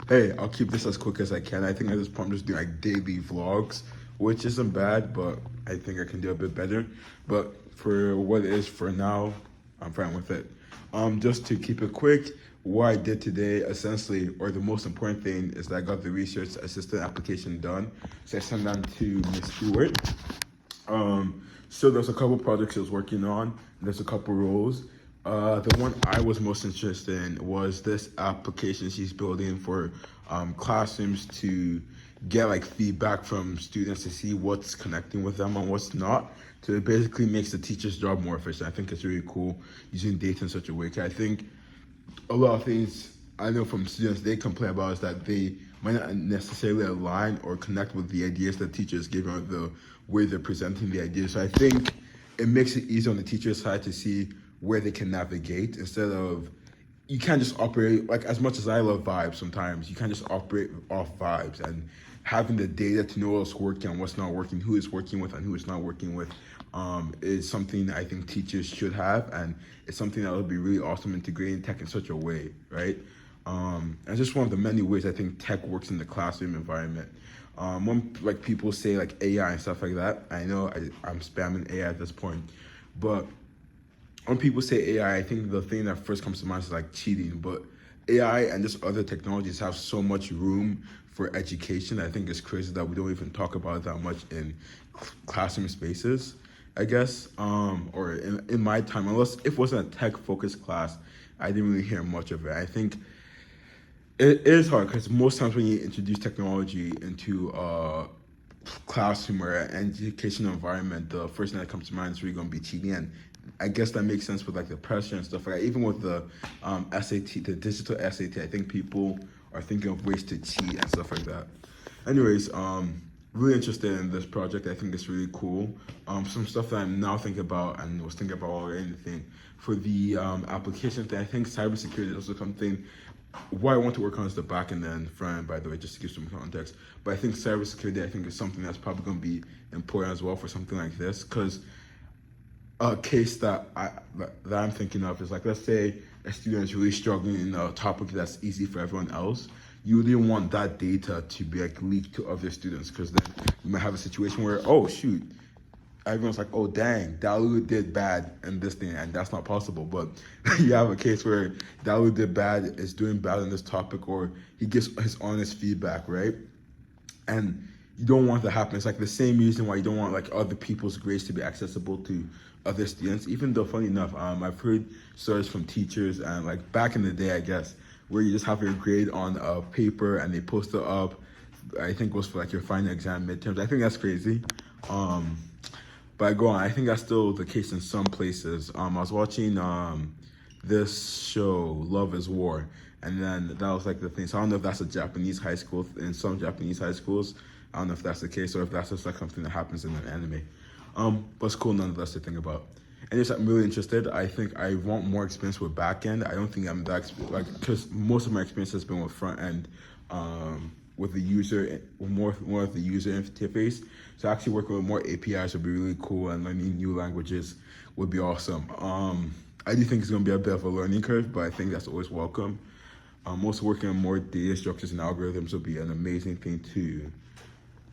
Hey, I'll keep this as quick as I can. I think at this point I'm just doing like daily vlogs, which isn't bad, but I think I can do a bit better. But for what it is for now, I'm fine with it. Just to keep it quick, what I did today essentially, or the most important thing, is that I got the research assistant application done. So I sent that to Miss Stewart. So there's a couple projects I was working on. There's a couple roles. The one I was most interested in was this application she's building for classrooms to get like feedback from students to see what's connecting with them and what's not. So it basically makes the teacher's job more efficient. I think it's really cool using data in such a way. 'Cause I think a lot of things I know from students they complain about is that they might not necessarily align or connect with the ideas that teachers give or the way they're presenting the ideas. So I think it makes it easier on the teacher's side to see where they can navigate instead of you can't just operate like as much as I love vibes sometimes you can't just operate off vibes and having the data to know what's working and what's not working, who is working with and who is not working with is something I think teachers should have, and it's something that would be really awesome integrating tech in such a way, right? And it's just one of the many ways I think tech works in the classroom environment. When like people say like AI and stuff like that, I know I'm spamming AI at this point, but when people say AI, I think the thing that first comes to mind is like cheating, but AI and just other technologies have so much room for education. I think it's crazy that we don't even talk about it that much in classroom spaces, I guess. Or in my time, unless if it wasn't a tech focused class, I didn't really hear much of it. I think it is hard because most times when you introduce technology into a classroom or an educational environment, the first thing that comes to mind is really going to be cheating. And I guess that makes sense with like the pressure and stuff like that. Even with the SAT, the digital SAT, I think people are thinking of ways to cheat and stuff like that. Anyways, really interested in this project. I think it's really cool. Some stuff that I'm now thinking about and was thinking about already anything for the application thing. I think cybersecurity is also something. What I want to work on is the back end and front end, by the way, just to give some context. But I think cybersecurity, I think, is something that's probably going to be important as well for something like this. Because a case that I'm thinking of is like, let's say a student is really struggling in a topic that's easy for everyone else. You didn't want that data to be like leaked to other students, because then you might have a situation where, oh shoot, everyone's like, oh dang, Dalu did bad in this thing, and that's not possible. But you have a case where Dalu did bad, is doing bad on this topic, or he gives his honest feedback, right? And you don't want that to happen. It's like the same reason why you don't want like other people's grades to be accessible to other students. Even though, funny enough, I've heard stories from teachers and like back in the day, I guess, where you just have your grade on a paper and they post it up. I think it was for like your final exam midterms. I think that's crazy. But I go on. I think that's still the case in some places. I was watching this show, Love is War, and then that was like the thing. So I don't know if that's a Japanese high school in some Japanese high schools. I don't know if that's the case or if that's just like something that happens in an anime. But it's cool nonetheless to think about. And yes, I'm really interested. I think I want more experience with back end. I don't think I'm that like because most of my experience has been with front end. With the user, more of the user interface. So actually working with more APIs would be really cool, and learning new languages would be awesome. I do think it's gonna be a bit of a learning curve, but I think that's always welcome. Also working on more data structures and algorithms would be an amazing thing to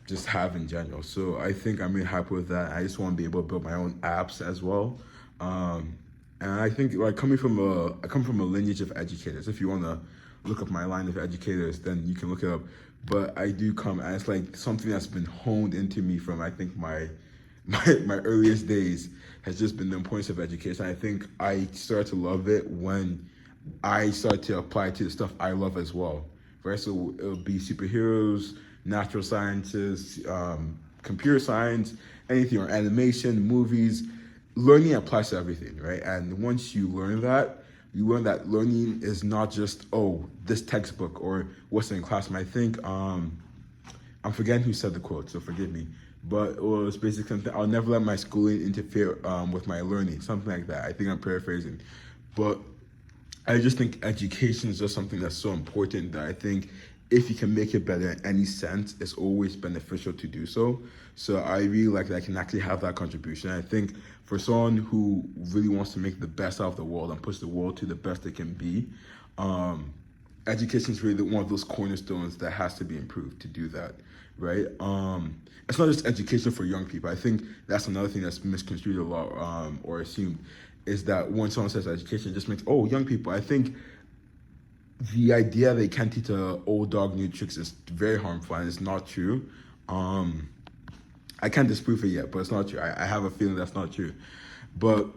just have in general. So I think I'm really happy with that. I just want to be able to build my own apps as well. And I think like I come from a lineage of educators. If you want to look up my line of educators, then you can look it up. But I do come, and it's like something that's been honed into me from I think my earliest days has just been the importance of education. I think I started to love it when I started to apply it to the stuff I love as well. Right, so it would be superheroes, natural sciences, computer science, anything, or animation, movies. Learning applies to everything, right? And once you learn that, you learn that learning is not just, oh, this textbook or what's in class. And I think, I'm forgetting who said the quote, so forgive me. But it was basically something, I'll never let my schooling interfere with my learning, something like that. I think I'm paraphrasing. But I just think education is just something that's so important that I think if you can make it better in any sense, it's always beneficial to do so. So I really like that I can actually have that contribution. I think for someone who really wants to make the best out of the world and push the world to the best it can be, education is really one of those cornerstones that has to be improved to do that, right? It's not just education for young people. I think that's another thing that's misconstrued a lot, or assumed, is that when someone says education, it just means, oh, young people. I think the idea that you can't teach a old dog new tricks is very harmful, and it's not true. I can't disprove it yet, but it's not true. I have a feeling that's not true. But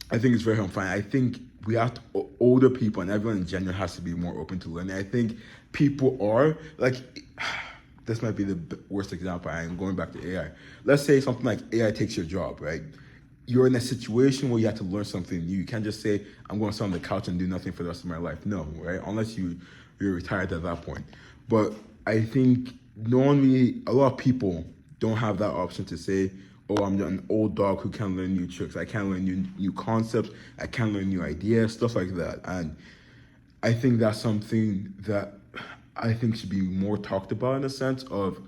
I think it's very harmful. I think we have to, older people and everyone in general has to be more open to learning. I think people are, like, this might be the worst example. I am going back to AI. Let's say something like AI takes your job, right? You're in a situation where you have to learn something new. You can't just say, I'm going to sit on the couch and do nothing for the rest of my life. No, right? Unless you're retired at that point. But I think normally a lot of people don't have that option to say, oh, I'm an old dog who can't learn new tricks. I can't learn new concepts. I can't learn new ideas, stuff like that. And I think that's something that I think should be more talked about, in a sense of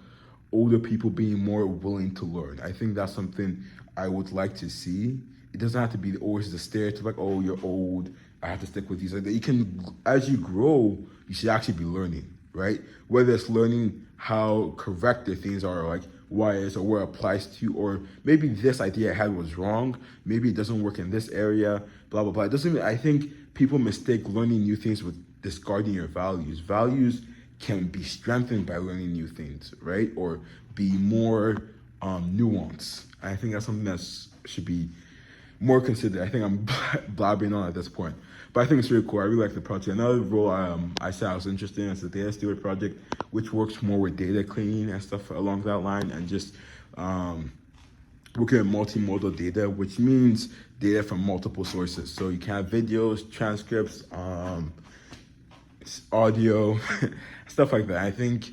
older people being more willing to learn. I think that's something I would like to see. It doesn't have to be always the stereotype, like, oh, you're old, I have to stick with these. Like that. You can, as you grow, you should actually be learning, right? Whether it's learning how correct the things are, like why it is or where it applies to, or maybe this idea I had was wrong, maybe it doesn't work in this area, blah, blah, blah. It doesn't mean, I think people mistake learning new things with discarding your values. Values can be strengthened by learning new things, right? Or be more nuanced. I think that's something that should be more considered. I think I'm blabbering on at this point, but I think it's really cool. I really like the project. Another role I said I was interested in is the data steward project, which works more with data cleaning and stuff along that line, and just looking at multimodal data, which means data from multiple sources. So you can have videos, transcripts, audio, stuff like that. I think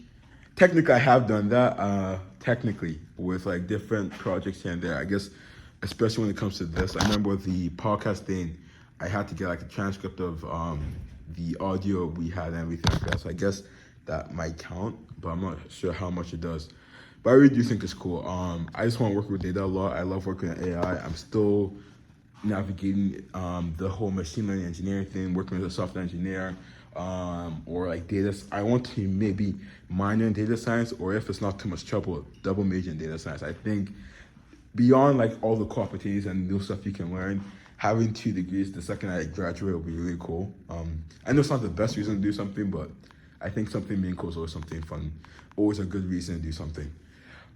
technically I have done that, technically, with like different projects here and there. I guess, especially when it comes to this, I remember the podcast thing, I had to get like a transcript of the audio we had and everything like that. So I guess that might count, but I'm not sure how much it does. But I really do think it's cool. I just want to work with data a lot. I love working with AI. I'm still navigating the whole machine learning engineering thing, working as a software engineer, or like data. I want to maybe minor in data science, or if it's not too much trouble, double major in data science. I think beyond like all the cool opportunities and new stuff you can learn, having 2 degrees the second I graduate will be really cool. I know it's not the best reason to do something, but I think something being cool is always something fun, always a good reason to do something,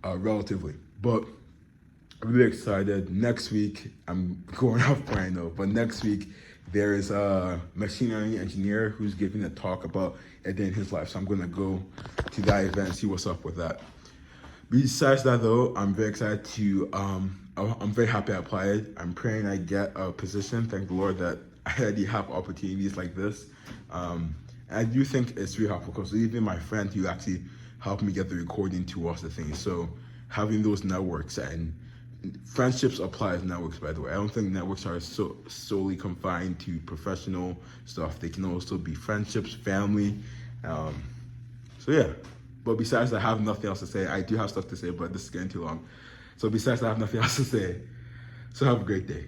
relatively. But I'm really excited. Next week, I'm going off point, I know, but next week there is a machine learning engineer who's giving a talk about a day in his life. So I'm gonna go to that event and see what's up with that. Besides that though, I'm very excited to, I'm very happy I applied. I'm praying I get a position. Thank the Lord that I already have opportunities like this. And I do think it's really helpful because even my friend who actually helped me get the recording to watch the thing. So having those networks, and friendships apply as networks, by the way. I don't think networks are solely confined to professional stuff. They can also be friendships, family. So yeah. But besides, I have nothing else to say. I do have stuff to say, but this is getting too long. So besides, I have nothing else to say. So have a great day.